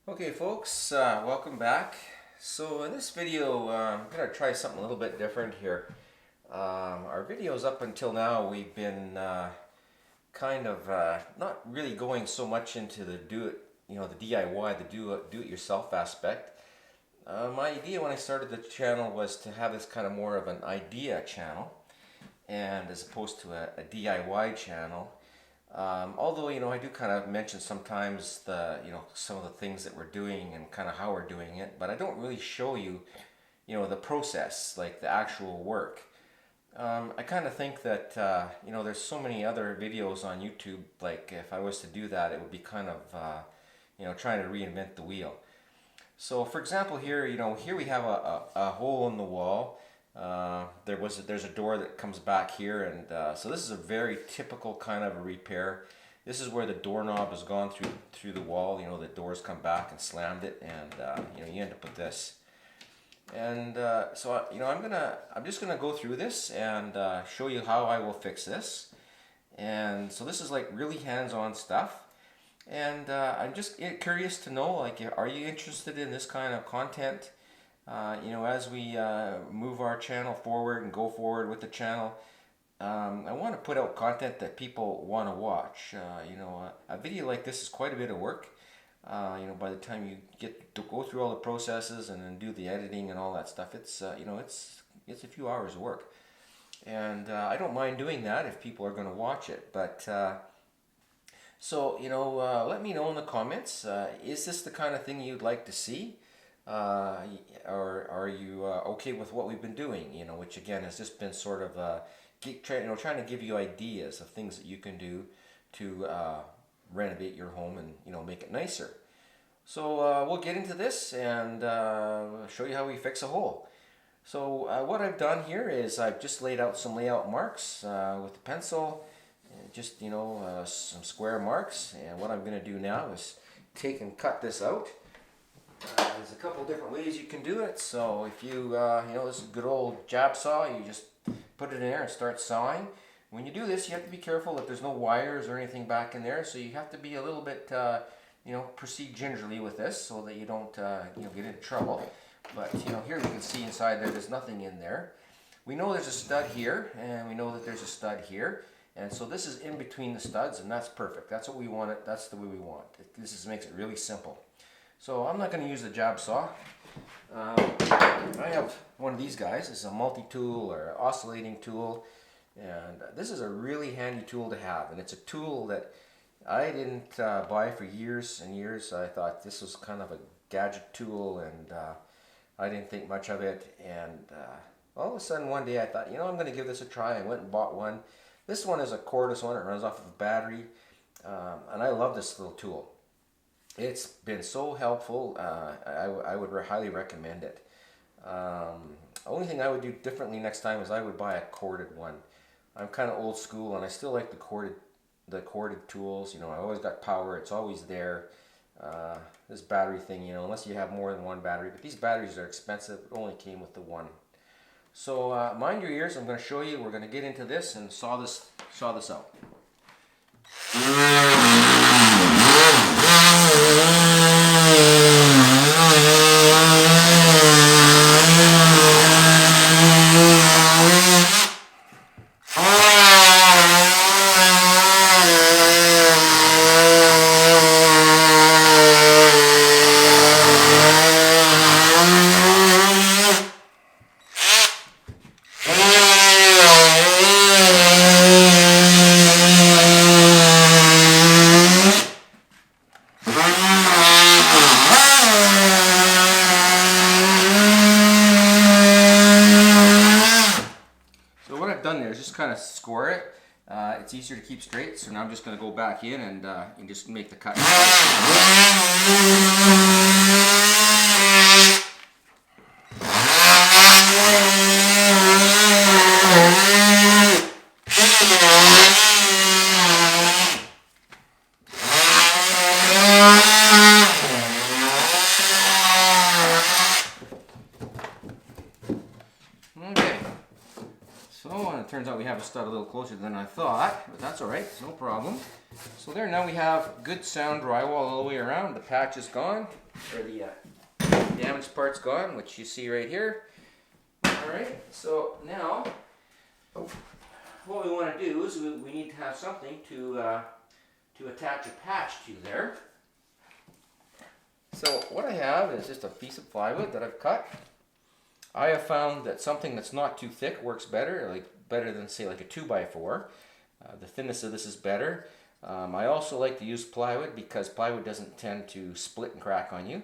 Okay folks, welcome back. So in this video I'm going to try something a little bit different here. Our videos up until now we've been not really going so much into the the DIY, the do-it-yourself aspect. My idea when I started the channel was to have this kind of more of an idea channel, and as opposed to a DIY channel. Although I do kind of mention sometimes some of the things that we're doing and kind of how we're doing it, but I don't really show you the process, like the actual work. I kind of think that there's so many other videos on YouTube, like if I was to do that it would be kind of trying to reinvent the wheel. So for example here we have a hole in the wall. There's a door that comes back here, and so this is a very typical kind of a repair. This is where the doorknob has gone through the wall. The doors come back and slammed it, and you end up with this. And so I'm just gonna go through this and show you how I will fix this. And so this is like really hands-on stuff, and I'm just curious to know, like, are you interested in this kind of content? As we move our channel forward and go forward with the channel, I want to put out content that people want to watch. A video like this is quite a bit of work. By the time you get to go through all the processes and then do the editing and all that stuff, it's a few hours of work. And I don't mind doing that if people are going to watch it. But let me know in the comments. Is this the kind of thing you'd like to see? Or are you okay with what we've been doing? Which again has just been sort of trying to give you ideas of things that you can do to renovate your home and make it nicer. So we'll get into this and show you how we fix a hole. So what I've done here is I've just laid out some layout marks with the pencil, and just some square marks. And what I'm going to do now is take and cut this out. There's a couple different ways you can do it. So if you, this is a good old jab saw, you just put it in there and start sawing. When you do this, you have to be careful that there's no wires or anything back in there. So you have to be a little bit, proceed gingerly with this so that you don't, get into trouble. But, here you can see inside there's nothing in there. We know there's a stud here, and we know that there's a stud here. And so this is in between the studs, and that's perfect. That's what we want it. That's the way we want it. This makes it really simple. So I'm not going to use the jab saw. I have one of these guys. This is a multi-tool or oscillating tool, and this is a really handy tool to have. And it's a tool that I didn't buy for years and years. I thought this was kind of a gadget tool, and I didn't think much of it. And all of a sudden one day I thought, I'm going to give this a try. I went and bought one. This one is a cordless one. It runs off of a battery, and I love this little tool. It's been so helpful. I would highly recommend it. Only thing I would do differently next time is I would buy a corded one. I'm kind of old school, and I still like the corded tools. I always got power. It's always there. This battery thing, unless you have more than one battery. But these batteries are expensive. It only came with the one. So mind your ears. I'm going to show you. We're going to get into this and saw this out. Kind of square it. It's easier to keep straight, so now I'm just going to go back in and just make the cut. Okay. So, and it turns out we have a stud a little closer than I thought, but that's all right, no problem. So there, now we have good sound drywall all the way around. The patch is gone, or the damaged part's gone, which you see right here. All right, so now what we want to do is we need to have something to attach a patch to there. So what I have is just a piece of plywood that I've cut. I have found that something that's not too thick works better, like better than say like a 2x4. The thickness of this is better. I also like to use plywood because plywood doesn't tend to split and crack on you.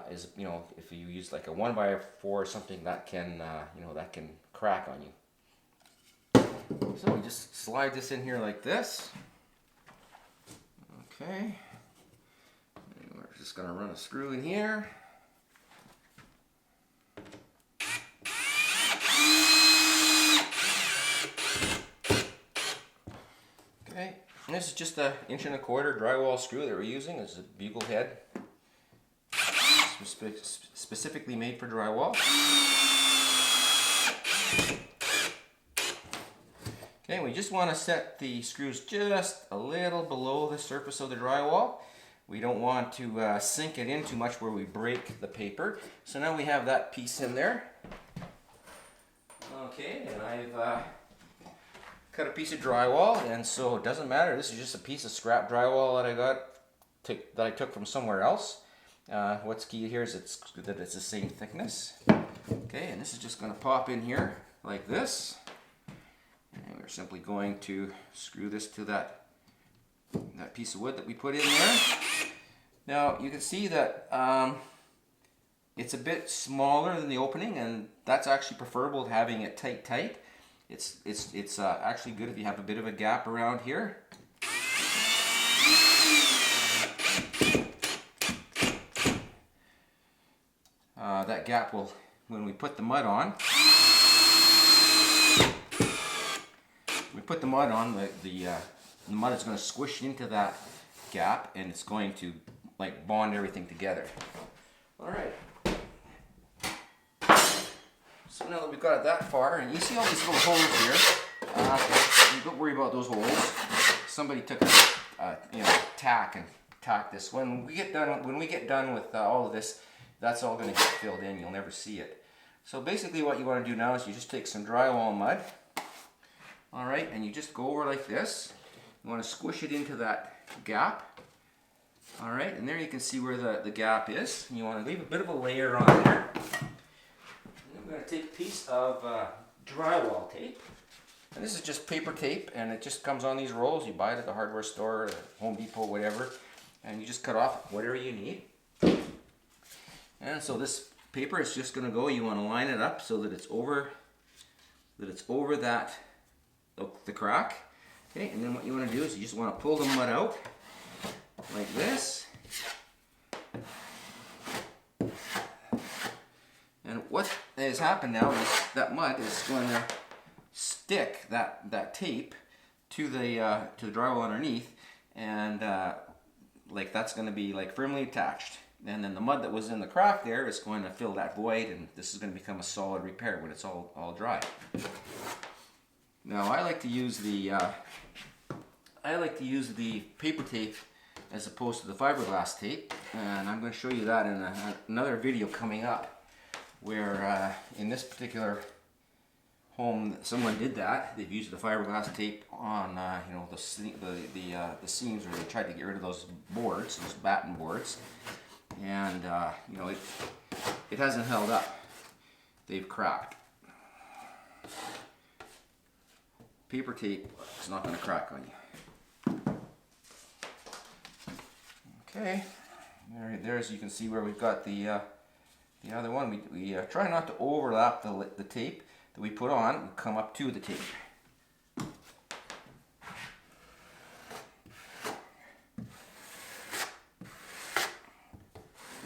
Is, you know, if you use like a 1x4 or something, that can you know, that can crack on you. So we just slide this in here like this. Okay. And we're just going to run a screw in here. Okay, and this is just an 1.25" drywall screw that we're using. It's a bugle head, specifically made for drywall. Okay, we just want to set the screws just a little below the surface of the drywall. We don't want to sink it in too much where we break the paper. So now we have that piece in there. Okay, and I've cut a piece of drywall, and so it doesn't matter. This is just a piece of scrap drywall that I took from somewhere else. What's key here is that it's the same thickness. Okay, and this is just going to pop in here like this. And we're simply going to screw this to that piece of wood that we put in there. Now you can see that it's a bit smaller than the opening, and that's actually preferable to having it tight. It's actually good if you have a bit of a gap around here. That gap will, when we put the mud on, the mud is going to squish into that gap, and it's going to like bond everything together. All right. So now that we've got it that far, and you see all these little holes here, don't worry about those holes. Somebody took tack and tacked this. When we get done with all of this, that's all going to get filled in. You'll never see it. So basically, what you want to do now is you just take some drywall mud. All right, and you just go over like this. You want to squish it into that gap. All right, and there you can see where the gap is. And you want to leave a bit of a layer on there. I'm going to take a piece of drywall tape, and this is just paper tape, and it just comes on these rolls. You buy it at the hardware store, or Home Depot, whatever, and you just cut off whatever you need. And so this paper is just going to go. You want to line it up so that it's over that the crack. Okay, and then what you want to do is you just want to pull the mud out like this. And what has happened now is that mud is going to stick that tape to the drywall underneath, and like that's going to be like firmly attached. And then the mud that was in the crack there is going to fill that void, and this is going to become a solid repair when it's all dry. Now I like to use the paper tape as opposed to the fiberglass tape, and I'm going to show you that in another video coming up, where in this particular home someone did that. They've used the fiberglass tape on you know, the seams where they tried to get rid of those boards, those batten boards, and you know, it hasn't held up. They've cracked. Paper tape is not going to crack on you. Okay, there as you can see where we've got the other one. We try not to overlap the tape that we put on. We come up to the tape.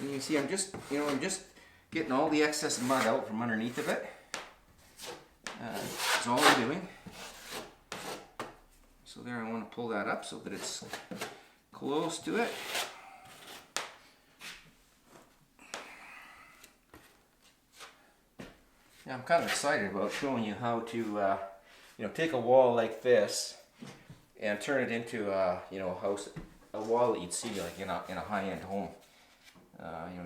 And you see I'm just getting all the excess mud out from underneath of it. That's all I'm doing. So there, I want to pull that up so that it's close to it. Yeah, I'm kind of excited about showing you how to take a wall like this and turn it into a wall that you'd see like in a high-end home.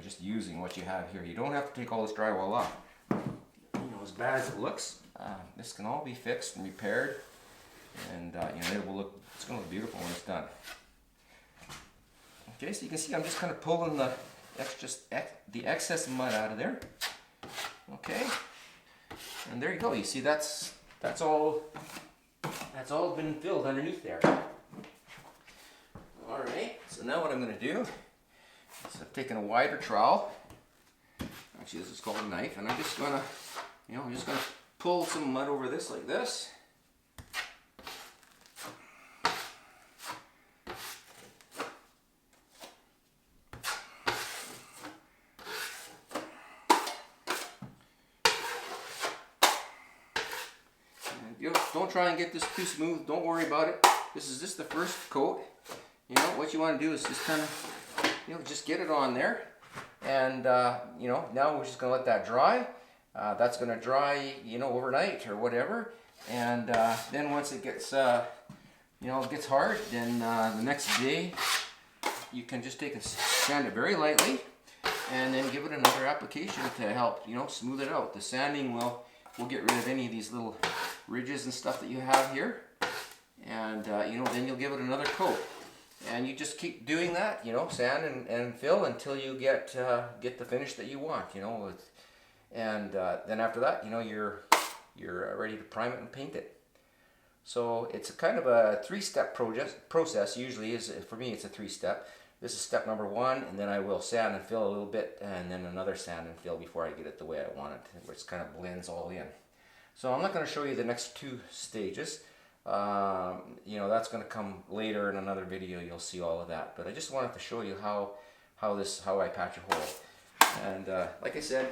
Just using what you have here. You don't have to take all this drywall off. As bad as it looks, this can all be fixed and repaired, and it's going to look beautiful when it's done. Okay, so you can see I'm just kind of pulling the excess mud out of there. Okay, and there you go. You see that's all been filled underneath there. All right. So now what I'm going to do is I've taken a wider trowel. Actually, this is called a knife, and I'm just going to pull some mud over this like this. Don't try and get this too smooth. Don't worry about it. This is just the first coat. What you want to do is just kind of, just get it on there. And, now we're just going to let that dry. That's going to dry, overnight or whatever. And then once it gets, gets hard, then the next day you can just sand it very lightly and then give it another application to help, smooth it out. The sanding will get rid of any of these little ridges and stuff that you have here. And, then you'll give it another coat. And you just keep doing that, sand and fill until you get the finish that you want, and then after that, you're ready to prime it and paint it. So it's a kind of a three-step process. Usually, for me, it's a three-step. This is step number one, and then I will sand and fill a little bit, and then another sand and fill before I get it the way I want it, where it kind of blends all in. So I'm not going to show you the next two stages. That's going to come later in another video. You'll see all of that. But I just wanted to show you how I patch a hole. And like I said,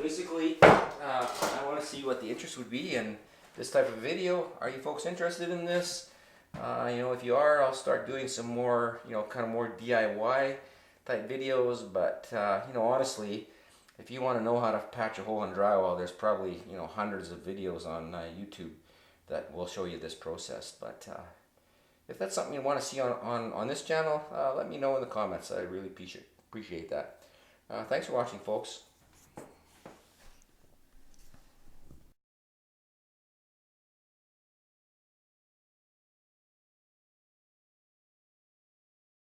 basically, I want to see what the interest would be in this type of video. Are you folks interested in this? If you are, I'll start doing some more, kind of more DIY type videos. But honestly, if you want to know how to patch a hole in drywall, there's probably hundreds of videos on YouTube that will show you this process. But if that's something you want to see on this channel, let me know in the comments. I really appreciate that. Thanks for watching, folks.